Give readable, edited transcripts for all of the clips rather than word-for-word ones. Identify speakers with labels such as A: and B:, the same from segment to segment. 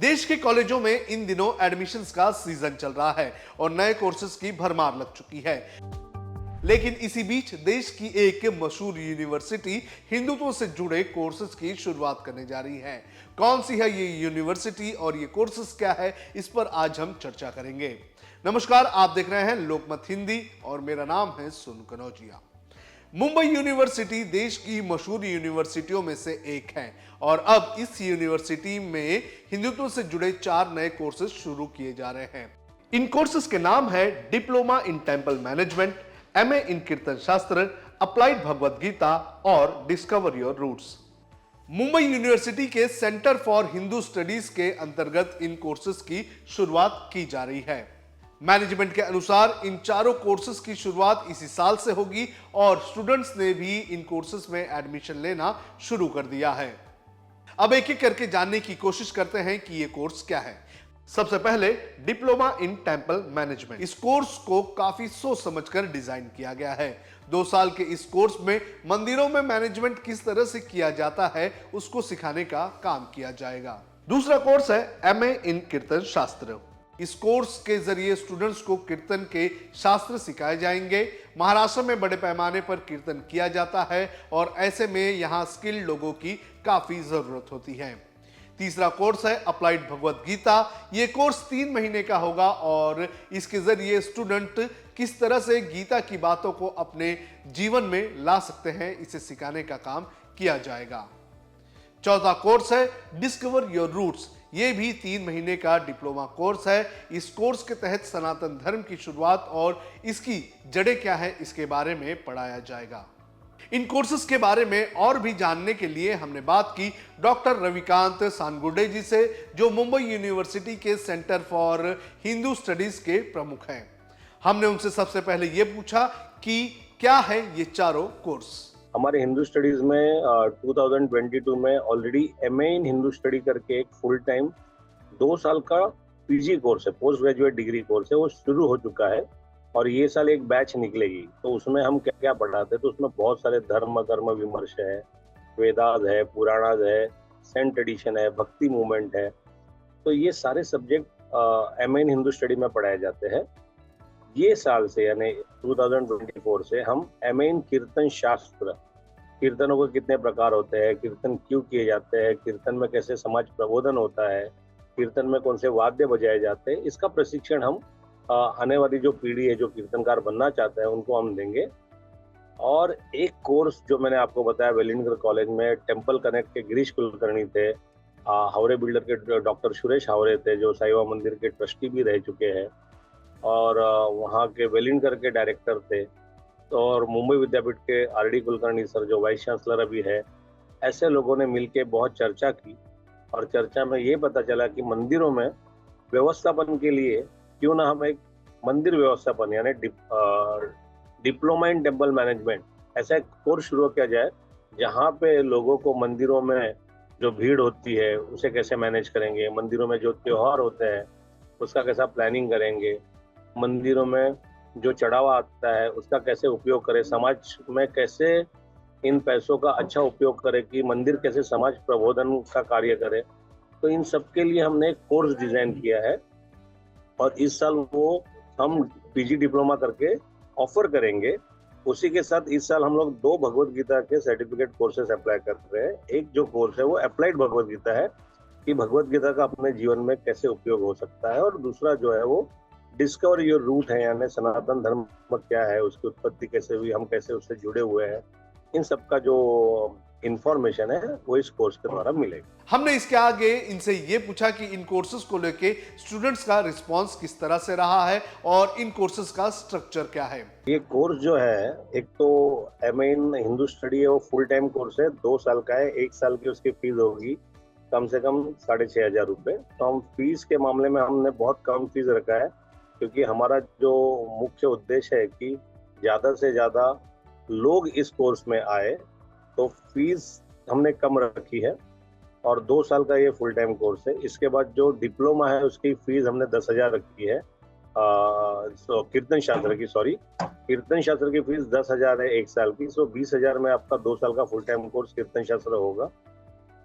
A: देश के कॉलेजों में इन दिनों एडमिशन्स का सीजन चल रहा है और नए कोर्सेज की भरमार लग चुकी है। लेकिन इसी बीच देश की एक मशहूर यूनिवर्सिटी हिंदुत्व से जुड़े कोर्सेज की शुरुआत करने जा रही है। कौन सी है ये यूनिवर्सिटी और ये कोर्सेज क्या है, इस पर आज हम चर्चा करेंगे। नमस्कार, आप देख रहे हैं लोकमत हिंदी और मेरा नाम है सोनू कनौजिया। मुंबई यूनिवर्सिटी देश की मशहूर यूनिवर्सिटियों में से एक है और अब इस यूनिवर्सिटी में हिंदुत्व से जुड़े 4 नए कोर्सेज शुरू किए जा रहे हैं। इन कोर्सेज के नाम है diploma in temple management, MA in Kirtan Shastra, applied Bhagavad Gita और discover your roots. Mumbai university के सेंटर फॉर हिंदू स्टडीज के अंतर्गत इन कोर्सेज की शुरुआत की जा रही है। मैनेजमेंट के अनुसार इन चारों कोर्सेज की शुरुआत इसी साल से होगी और स्टूडेंट्स ने भी इन कोर्सेज में एडमिशन लेना शुरू कर दिया है। अब एक एक करके जानने की कोशिश करते हैं कि ये कोर्स क्या है। सबसे पहले डिप्लोमा इन टेंपल मैनेजमेंट। इस कोर्स को काफी सोच समझकर डिजाइन किया गया है। 2 साल के इस कोर्स में मंदिरों में मैनेजमेंट किस तरह से किया जाता है उसको सिखाने का काम किया जाएगा। दूसरा कोर्स है एमए इन कीर्तन शास्त्र। इस कोर्स के जरिए स्टूडेंट्स को कीर्तन के शास्त्र सिखाए जाएंगे। महाराष्ट्र में बड़े पैमाने पर कीर्तन किया जाता है और ऐसे में यहाँ स्किल्ड लोगों की काफी जरूरत होती है। तीसरा कोर्स है अप्लाइड भगवद गीता। ये कोर्स 3 महीने का होगा और इसके जरिए स्टूडेंट किस तरह से गीता की बातों को अपने जीवन में ला सकते हैं, इसे सिखाने का काम किया जाएगा। चौथा कोर्स है डिस्कवर योर रूट्स। ये भी 3 महीने का डिप्लोमा कोर्स है। इस कोर्स के तहत सनातन धर्म की शुरुआत और इसकी जड़ें क्या है इसके बारे में पढ़ाया जाएगा। इन कोर्सेज के बारे में और भी जानने के लिए हमने बात की डॉक्टर रविकांत सानगुडे जी से, जो मुंबई यूनिवर्सिटी के सेंटर फॉर हिंदू स्टडीज के प्रमुख हैं। हमने उनसे सबसे पहले ये पूछा कि क्या है ये चारों कोर्स।
B: हमारे हिंदू स्टडीज में 2022 में ऑलरेडी एमए इन हिंदू स्टडी करके एक फुल टाइम 2 साल का पीजी कोर्स है, पोस्ट ग्रेजुएट डिग्री कोर्स है, वो शुरू हो चुका है और ये साल एक बैच निकलेगी। तो उसमें हम क्या क्या पढ़ाते हैं, तो उसमें बहुत सारे धर्म कर्म विमर्श है, वेदास है, पुराणास है, सेंट ट्रेडिशन है, भक्ति मूवमेंट है। तो ये सारे सब्जेक्ट एमए इन हिंदू स्टडी में पढ़ाए जाते हैं। ये साल से यानी 2024 से हम एमए इन कीर्तन शास्त्र, कीर्तनों के कितने प्रकार होते हैं, कीर्तन क्यों किए जाते हैं, कीर्तन में कैसे समाज प्रबोधन होता है, कीर्तन में कौन से वाद्य बजाए जाते हैं, इसका प्रशिक्षण हम आने वाली जो पीढ़ी है जो कीर्तनकार बनना चाहता है उनको हम देंगे। और एक कोर्स जो मैंने आपको बताया वेलिंगकर कॉलेज में टेम्पल कनेक्ट के गिरीश कुलकर्णी थे, हावड़े बिल्डर के डॉक्टर सुरेश हावड़े थे जो साईबाबा मंदिर के ट्रस्टी भी रह चुके हैं और वहाँ के वेलिंगकर के डायरेक्टर थे, और मुंबई विद्यापीठ के आरडी कुलकर्णी सर जो वाइस चांसलर अभी है। ऐसे लोगों ने मिलकर बहुत चर्चा की और चर्चा में ये पता चला कि मंदिरों में व्यवस्थापन के लिए क्यों ना हम एक मंदिर व्यवस्थापन यानी डिप्लोमा इन टेम्पल मैनेजमेंट ऐसा एक कोर्स शुरू किया जाए, जहाँ पे लोगों को मंदिरों में जो भीड़ होती है उसे कैसे मैनेज करेंगे, मंदिरों में जो त्योहार होते हैं उसका कैसा प्लानिंग करेंगे, मंदिरों में जो चढ़ावा आता है उसका कैसे उपयोग करें, समाज में कैसे इन पैसों का अच्छा उपयोग करें कि मंदिर कैसे समाज प्रबोधन का कार्य करे। तो इन सब के लिए हमने एक कोर्स डिजाइन किया है और इस साल वो हम पीजी डिप्लोमा करके ऑफर करेंगे। उसी के साथ इस साल हम लोग 2 भगवद गीता के सर्टिफिकेट कोर्सेज अप्लाई कर रहे हैं। एक जो कोर्स है वो अप्लाइड भगवद गीता है कि भगवद गीता का अपने जीवन में कैसे उपयोग हो सकता है, और दूसरा जो है वो डिस्कवर योर रूट है, यानी सनातन धर्म क्या है, उसकी उत्पत्ति कैसे हुई, हम कैसे उससे जुड़े हुए हैं, इन सब का जो इंफॉर्मेशन है वो इस कोर्स के द्वारा मिलेगी।
A: हमने इसके आगे इनसे ये पूछा कि इन कोर्सेज को लेके स्टूडेंट्स का रिस्पांस किस तरह से रहा है और इन कोर्सेज का स्ट्रक्चर क्या है।
B: ये कोर्स जो है, एक तो एमए इन हिंदू स्टडी है, वो फुल टाइम कोर्स है, 2 साल का है। 1 साल की उसकी फीस होगी कम से कम 6,500 रुपये। तो हम फीस के मामले में हमने बहुत कम फीस रखा है, क्योंकि हमारा जो मुख्य उद्देश्य है कि ज़्यादा से ज़्यादा लोग इस कोर्स में आए, तो फीस हमने कम रखी है और 2 साल का ये फुल टाइम कोर्स है। इसके बाद जो डिप्लोमा है उसकी फीस हमने 10,000 रखी है। कीर्तन शास्त्र की फीस 10,000 है 1 साल की। 20,000 में आपका 2 साल का फुल टाइम कोर्स कीर्तन शास्त्र होगा।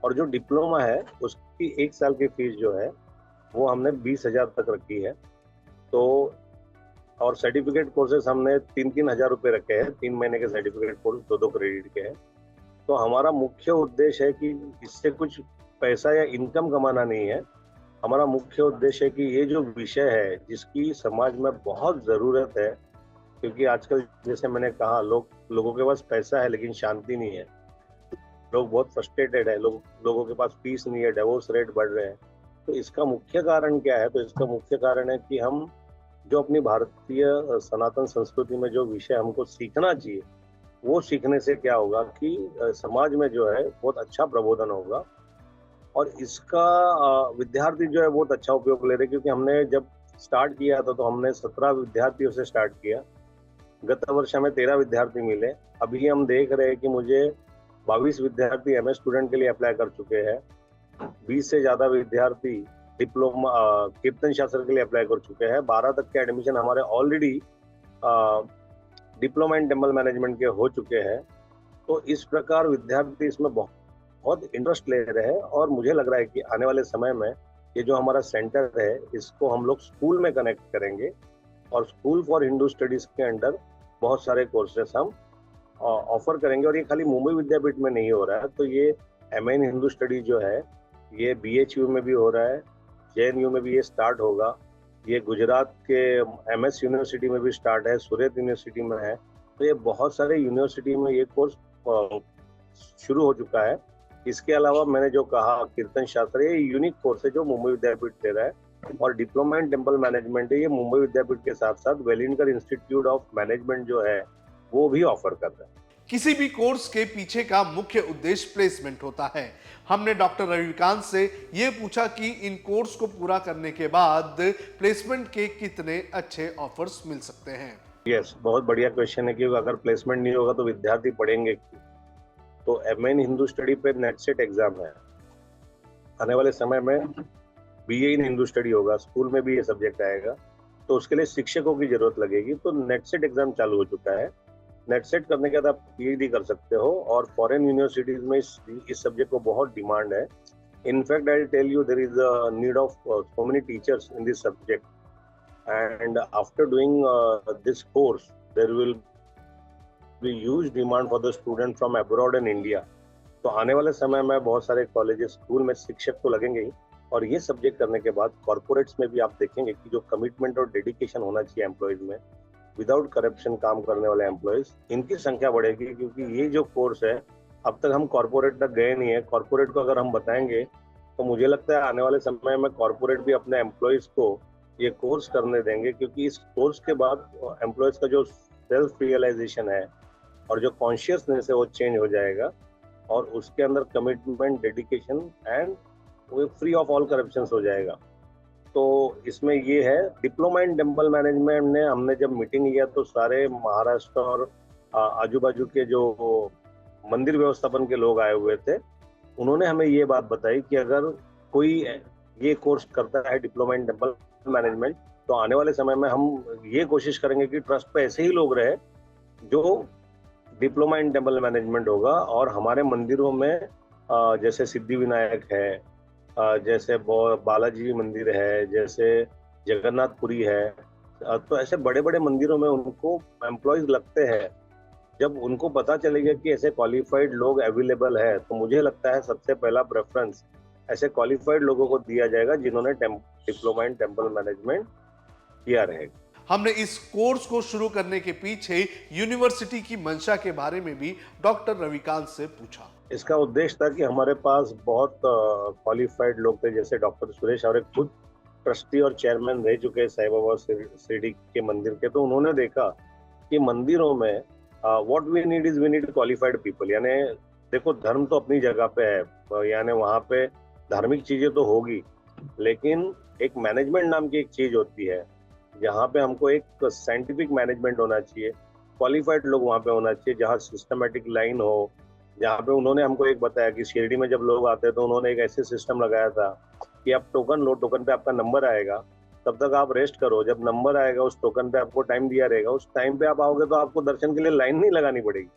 B: और जो डिप्लोमा है उसकी 1 साल की फीस जो है वो हमने 20,000 तक रखी है। तो और सर्टिफिकेट कोर्सेस हमने 3-3 हज़ार रुपये रखे हैं। 3 महीने के सर्टिफिकेट कोर्स 2-2 क्रेडिट के हैं। तो हमारा मुख्य उद्देश्य है कि इससे कुछ पैसा या इनकम कमाना नहीं है। हमारा मुख्य उद्देश्य है कि ये जो विषय है जिसकी समाज में बहुत ज़रूरत है, क्योंकि आजकल जैसे मैंने कहा लोगों के पास पैसा है लेकिन शांति नहीं है। लोग बहुत फ्रस्ट्रेटेड है, लोगों के पास पीस नहीं है, डिवोर्स रेट बढ़ रहे हैं। तो इसका मुख्य कारण क्या है? तो इसका मुख्य कारण है कि हम जो अपनी भारतीय सनातन संस्कृति में जो विषय हमको सीखना चाहिए, वो सीखने से क्या होगा कि समाज में जो है बहुत अच्छा प्रबोधन होगा। और इसका विद्यार्थी जो है बहुत अच्छा उपयोग ले रहे हैं, क्योंकि हमने जब स्टार्ट किया था तो हमने 17 विद्यार्थियों से स्टार्ट किया। गत वर्ष हमें 13 विद्यार्थी मिले। अभी हम देख रहे हैं कि मुझे 22 विद्यार्थी एमए स्टूडेंट के लिए अप्लाई कर चुके हैं। 20 से ज्यादा विद्यार्थी डिप्लोमा कीर्तन शास्त्र के लिए अप्लाई कर चुके हैं। 12 तक के एडमिशन हमारे already diploma in temple management के हो चुके हैं। तो इस प्रकार विद्यार्थी इसमें बहुत इंटरेस्ट ले रहे हैं, और मुझे लग रहा है कि आने वाले समय में ये जो हमारा सेंटर है इसको हम लोग स्कूल में कनेक्ट करेंगे, और स्कूल फॉर हिंदू स्टडीज के अंडर बहुत सारे कोर्सेस हम ऑफर करेंगे। और ये खाली मुंबई विद्यापीठ में नहीं हो रहा है, तो ये एमए इन हिंदू स्टडी जो है ये बीएचयू में भी हो रहा है, जेएनयू में भी ये स्टार्ट होगा, ये गुजरात के एमएस यूनिवर्सिटी में भी स्टार्ट है, सूरत यूनिवर्सिटी में है। तो ये बहुत सारे यूनिवर्सिटी में ये कोर्स शुरू हो चुका है। इसके अलावा मैंने जो कहा कीर्तन शास्त्र, ये यूनिक कोर्स है जो मुंबई विद्यापीठ दे रहा है, और डिप्लोमा इन टेम्पल मैनेजमेंट है, ये मुंबई विद्यापीठ के साथ साथ वेलिंगकर इंस्टीट्यूट ऑफ मैनेजमेंट जो है वो भी ऑफर कर रहा है।
A: किसी भी कोर्स के पीछे का मुख्य उद्देश्य प्लेसमेंट होता है। हमने डॉक्टर रविकांत से ये पूछा कि इन कोर्स को पूरा करने के बाद प्लेसमेंट के कितने अच्छे ऑफर्स मिल सकते हैं।
B: यस, बहुत बढ़िया क्वेश्चन है, क्योंकि अगर प्लेसमेंट नहीं होगा तो विद्यार्थी पढ़ेंगे क्यों? तो एमए इन हिंदू स्टडी पे नेट सेट एग्जाम है। आने वाले समय में बीए इन हिंदू स्टडी होगा, स्कूल में भी ये सब्जेक्ट आएगा, तो उसके लिए शिक्षकों की जरूरत लगेगी। तो नेट सेट एग्जाम चालू हो चुका है। नेट सेट करने के बाद आप पीएचडी कर सकते हो, और फॉरेन यूनिवर्सिटीज में इस सब्जेक्ट को बहुत डिमांड है। In fact I tell you there is a need of so many teachers in this subject, and after doing this course there will be huge demand for the student from abroad in India. तो आने वाले समय में बहुत सारे colleges school में शिक्षक तो लगेंगे ही, और ये सब्जेक्ट करने के बाद कॉर्पोरेट्स में भी आप देखेंगे कि जो कमिटमेंट और डेडिकेशन होना चाहिए एम्प्लॉयज में, विदाउट करप्शन काम करने वाले एम्प्लॉयज, इनकी संख्या बढ़ेगी। क्योंकि ये जो कोर्स है, अब तक हम कॉर्पोरेट तक गए नहीं है। कॉर्पोरेट को अगर हम बताएंगे तो मुझे लगता है आने वाले समय में कॉर्पोरेट भी अपने एम्प्लॉयज को ये कोर्स करने देंगे, क्योंकि इस कोर्स के बाद एम्प्लॉयज का जो सेल्फ रियलाइजेशन है और जो कॉन्शियसनेस है वो चेंज हो जाएगा, और उसके अंदर कमिटमेंट, डेडिकेशन एंड वो फ्री ऑफ ऑल करप्शन हो जाएगा। तो इसमें ये है डिप्लोमा इन टेम्पल मैनेजमेंट ने, हमने जब मीटिंग लिया तो सारे महाराष्ट्र और आजू बाजू के जो मंदिर व्यवस्थापन के लोग आए हुए थे, उन्होंने हमें ये बात बताई कि अगर कोई ये कोर्स करता है डिप्लोमा इन टेम्पल मैनेजमेंट, तो आने वाले समय में हम ये कोशिश करेंगे कि ट्रस्ट पे ऐसे ही लोग रहे जो डिप्लोमा इन टेम्पल मैनेजमेंट होगा, और हमारे मंदिरों में जैसे सिद्धि विनायक है, जैसे बालाजी मंदिर है, जैसे जगन्नाथपुरी है, तो ऐसे बड़े बड़े मंदिरों में उनको एम्प्लॉयज लगते हैं। जब उनको पता चलेगा कि ऐसे क्वालिफाइड लोग अवेलेबल है, तो मुझे लगता है सबसे पहला प्रेफरेंस ऐसे क्वालिफाइड लोगों को दिया जाएगा जिन्होंने डिप्लोमा इन टेम्पल मैनेजमेंट किया रहेगा।
A: हमने इस कोर्स को शुरू करने के पीछे यूनिवर्सिटी की मंशा के बारे में भी डॉक्टर रविकांत से पूछा।
B: इसका उद्देश्य था कि हमारे पास बहुत क्वालिफाइड लोग थे, जैसे डॉक्टर सुरेश और खुद ट्रस्टी और चेयरमैन रह चुके हैं साईं बाबा शिरडी के मंदिर के। तो उन्होंने देखा कि मंदिरों में what we need is we need qualified people. यानी देखो, धर्म तो अपनी जगह पे है, यानी वहाँ पे धार्मिक चीजें तो होगी, लेकिन एक मैनेजमेंट नाम की एक चीज होती है, जहाँ पे हमको एक साइंटिफिक मैनेजमेंट होना चाहिए, क्वालिफाइड लोग वहाँ पे होना चाहिए, जहाँ सिस्टमेटिक लाइन हो। जहाँ पे उन्होंने हमको एक बताया कि शिरडी में जब लोग आते हैं तो उन्होंने एक ऐसे सिस्टम लगाया था कि आप टोकन लो, टोकन पे आपका नंबर आएगा, तब तक आप रेस्ट करो, जब नंबर आएगा उस टोकन पे आपको टाइम दिया रहेगा, उस टाइम पे आप आओगे तो आपको दर्शन के लिए लाइन नहीं लगानी पड़ेगी,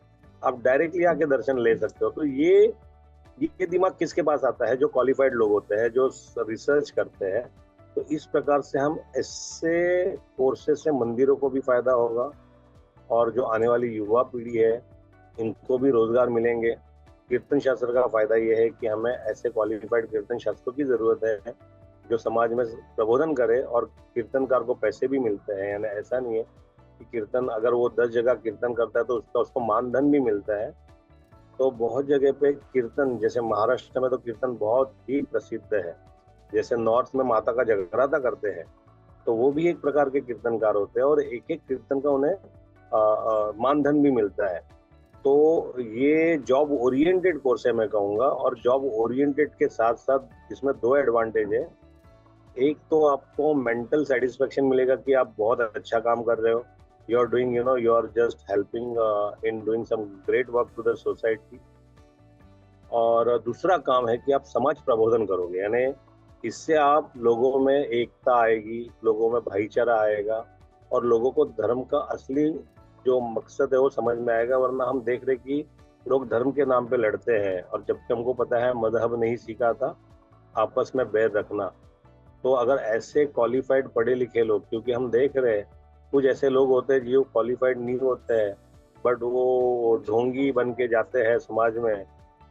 B: आप डायरेक्टली आके दर्शन ले सकते हो। तो ये दिमाग किसके पास आता है? जो क्वालिफाइड लोग होते हैं, जो रिसर्च करते हैं, तो इस प्रकार से हम ऐसे कोर्सेज से मंदिरों को भी फायदा होगा और जो आने वाली युवा पीढ़ी है इनको भी रोजगार मिलेंगे। कीर्तन शास्त्र का फायदा ये है कि हमें ऐसे क्वालिफाइड कीर्तन शास्त्रों की जरूरत है जो समाज में प्रबोधन करे, और कीर्तनकार को पैसे भी मिलते हैं। यानी ऐसा नहीं है कि कीर्तन अगर वो 10 जगह कीर्तन करता है तो उसको मानधन भी मिलता है। तो बहुत जगह पे कीर्तन, जैसे महाराष्ट्र में तो कीर्तन बहुत ही प्रसिद्ध है, जैसे नॉर्थ में माता का जगराता करते हैं, तो वो भी एक प्रकार के कीर्तनकार होते हैं और एक एक कीर्तन का उन्हें मानधन भी मिलता है। तो ये जॉब ओरिएंटेड कोर्स है मैं कहूँगा, और जॉब ओरिएंटेड के साथ साथ इसमें 2 एडवांटेज है। एक तो आपको मेंटल सेटिस्फेक्शन मिलेगा कि आप बहुत अच्छा काम कर रहे हो, you are doing you are just helping in doing some great work to the society. और दूसरा काम है कि आप समाज प्रबोधन करोगे, यानी इससे आप लोगों में एकता आएगी, लोगों में भाईचारा आएगा और लोगों को धर्म का असली जो मकसद है वो समझ में आएगा। वरना हम देख रहे कि लोग धर्म के नाम पे लड़ते हैं, और जबकि हमको पता है मजहब नहीं सीखा था आपस में बैर रखना। तो अगर ऐसे क्वालिफाइड पढ़े लिखे लोग, क्योंकि हम देख रहे हैं कुछ ऐसे लोग होते हैं जो क्वालिफाइड नहीं होते हैं बट वो ढोंगी बन के जाते हैं समाज में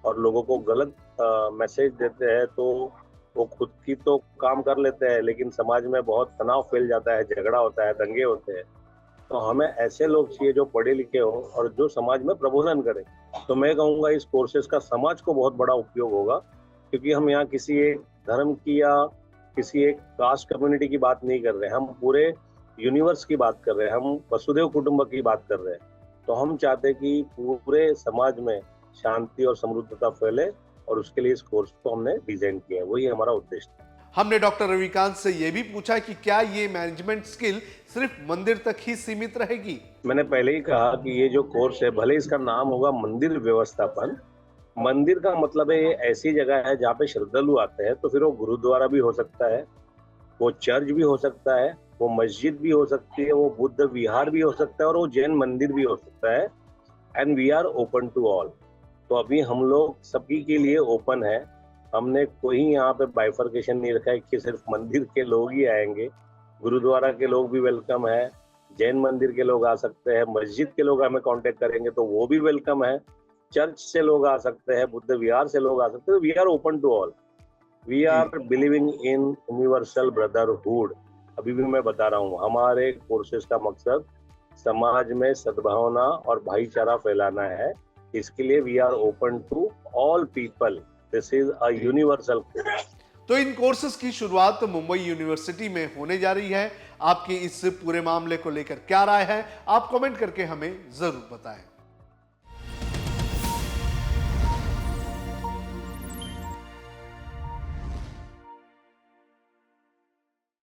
B: और लोगों को गलत मैसेज देते हैं, तो वो खुद की तो काम कर लेते हैं लेकिन समाज में बहुत तनाव फैल जाता है, झगड़ा होता है, दंगे होते हैं। तो हमें ऐसे लोग चाहिए जो पढ़े लिखे हो और जो समाज में प्रबोधन करें। तो मैं कहूँगा इस कोर्सेज का समाज को बहुत बड़ा उपयोग होगा, क्योंकि हम यहाँ किसी एक धर्म की या किसी एक कास्ट कम्युनिटी की बात नहीं कर रहे हैं, हम पूरे यूनिवर्स की बात कर रहे हैं, हम वसुदेव कुटुंब की बात कर रहे हैं। तो हम चाहते हैं कि पूरे समाज में शांति और समृद्धता फैले, और उसके लिए इस कोर्स को हमने डिजाइन किया है, वही हमारा उद्देश्य है।
A: हमने डॉक्टर रविकांत से यह भी पूछा कि क्या ये मैनेजमेंट स्किल सिर्फ मंदिर तक ही सीमित रहेगी।
B: मैंने पहले ही कहा कि ये जो कोर्स है, भले इसका नाम होगा मंदिर व्यवस्थापन, मंदिर का मतलब है ये ऐसी जगह है जहाँ पे श्रद्धालु आते हैं, तो फिर वो गुरुद्वारा भी हो सकता है, वो चर्च भी हो सकता है, वो मस्जिद भी हो सकती है, वो बुद्ध विहार भी हो सकता है और वो जैन मंदिर भी हो सकता है। And we are open to all. तो अभी हम लोग सभी के लिए ओपन है, हमने कोई यहाँ पे बाइफर्केशन नहीं रखा है कि सिर्फ मंदिर के लोग ही आएंगे। गुरुद्वारा के लोग भी वेलकम है, जैन मंदिर के लोग आ सकते हैं, मस्जिद के लोग हमें कांटेक्ट करेंगे तो वो भी वेलकम है, चर्च से लोग आ सकते हैं, बुद्ध विहार से लोग आ सकते हैं। We are open to all, we are believing in universal brotherhood. अभी भी मैं बता रहा हूँ, हमारे कोर्सेज का मकसद समाज में सद्भावना और भाईचारा फैलाना है। इसके लिए we are open to all people, this is a universal course.
A: तो इन कोर्सेज की शुरुआत मुंबई यूनिवर्सिटी में होने जा रही है। आपकी इस पूरे मामले को लेकर क्या राय है, आप कमेंट करके हमें जरूर बताएं।